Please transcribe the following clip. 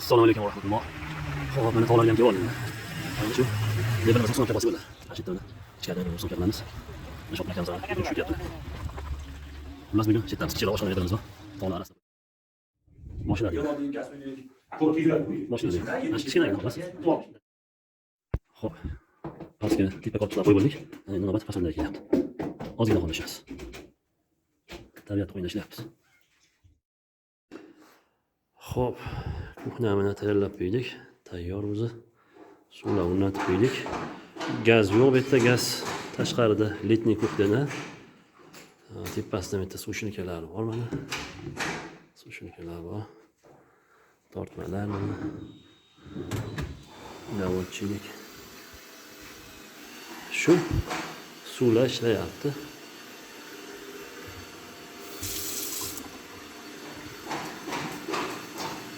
Assalomu alaykum va rahmatulloh. Xo'p, mana tog'larga ham kelib oldim. Mana shu lebanon asosan kapasi bo'ladi. Mana shu yerda ichkaridan so'm qilamiz. Mana shu akamiz shu deyapti. Xullas bugun chetdan kichikroq oshxona beramiz va tog'lar arasida. Mashina. Mashina. Mana shu kichkina xolos. Xo'p. Pastga tepa korpuslar qo'yib bo'ldik. Endi navbat pasondaga kelyapti. Ozgina qolishamiz. Tabiat qo'yinda ishlayapmiz. Xo'p, kuxnyamni tayyorlab qo'ydik. Tayyor o'zi. Suvlarni o'rnatib qo'ydik. Gaz yo'q, bu yerda gaz tashqarida letniy kuxnyada. Tepasida bitta sushnikalari bor mana. Sushnikalari bor. Tortmalar mana. Navodchilik. Shu suvlar ishlayapti.